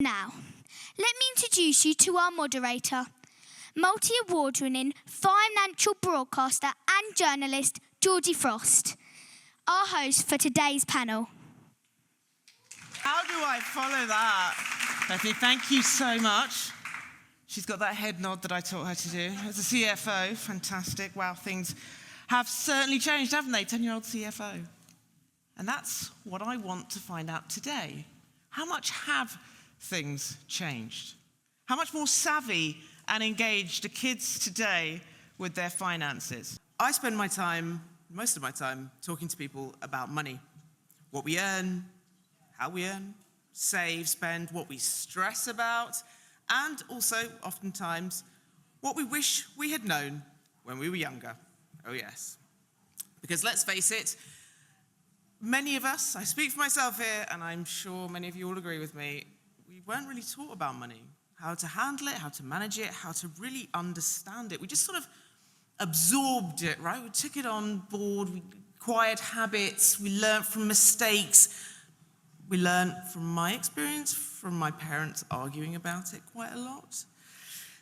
Now, let me introduce you to our moderator, multi-award-winning financial broadcaster and journalist, Georgie Frost, our host for today's panel. How do I follow that? Bethany, thank you so much. She's got that head nod that I taught her to do. As a CFO, fantastic. Wow, things have certainly changed, haven't they? 10-year-old CFO. And that's what I want to find out today. How much have things changed? How much more savvy and engaged are kids today with their finances? I spend most of my time, talking to people about money. What we earn, how we earn, save, spend, what we stress about, and also, oftentimes, what we wish we had known when we were younger. Oh yes. Because let's face it, many of us, I speak for myself here, and I'm sure many of you will agree with me, we weren't really taught about money, how to handle it, how to manage it, how to really understand it. We just sort of absorbed it, right? We took it on board, we acquired habits, we learned from mistakes. We learned from my experience, from my parents arguing about it quite a lot.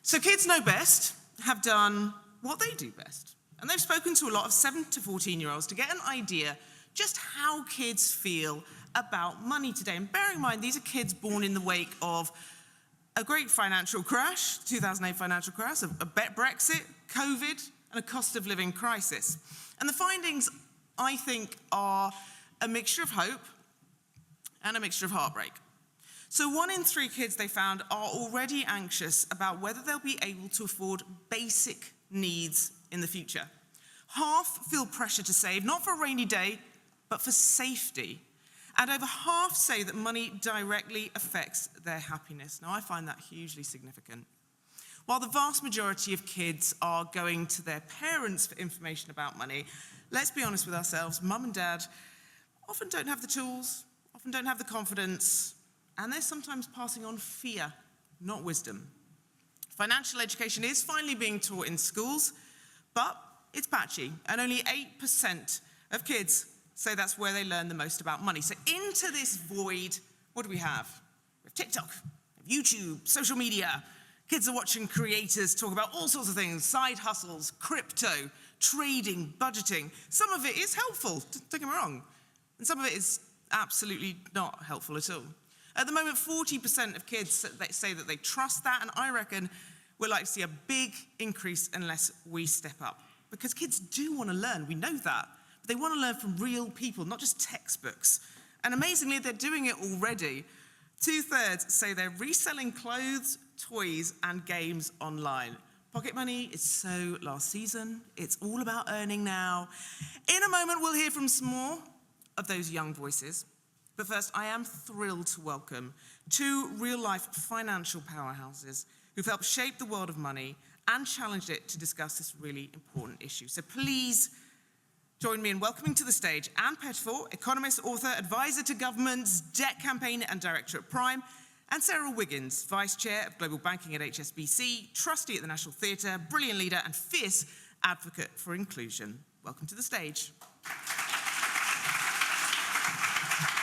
So Kids Know Best have done what they do best. And they've spoken to a lot of 7 to 14-year-olds to get an idea just how kids feel about money today. And bearing in mind, these are kids born in the wake of a great financial crash, 2008 financial crash, a Brexit, COVID, and a cost of living crisis. And the findings, I think, are a mixture of hope and a mixture of heartbreak. So 1 in 3 kids they found are already anxious about whether they'll be able to afford basic needs in the future. Half feel pressure to save, not for a rainy day, but for safety. And over half say that money directly affects their happiness. Now, I find that hugely significant. While the vast majority of kids are going to their parents for information about money, let's be honest with ourselves, mum and dad often don't have the tools, often don't have the confidence, and they're sometimes passing on fear, not wisdom. Financial education is finally being taught in schools, but it's patchy, and only 8% of kids say that's where they learn the most about money. So into this void, what do we have? We have TikTok, we have YouTube, social media. Kids are watching creators talk about all sorts of things, side hustles, crypto, trading, budgeting. Some of it is helpful, don't get me wrong, and some of it is absolutely not helpful at all. At the moment, 40% of kids say that they trust that, and I reckon we're likely to see a big increase unless we step up. Because kids do want to learn, we know that, but they want to learn from real people, not just textbooks. And amazingly, they're doing it already. 2/3 say they're reselling clothes, toys, and games online. Pocket money is so last season. It's all about earning now. In a moment, we'll hear from some more of those young voices. But first, I am thrilled to welcome 2 real-life financial powerhouses who've helped shape the world of money and challenged it to discuss this really important issue. So please join me in welcoming to the stage Anne Pettifor, economist, author, advisor to governments, debt campaigner and director at Prime, and Sarah Wiggins, vice chair of global banking at HSBC, trustee at the National Theatre, brilliant leader and fierce advocate for inclusion. Welcome to the stage.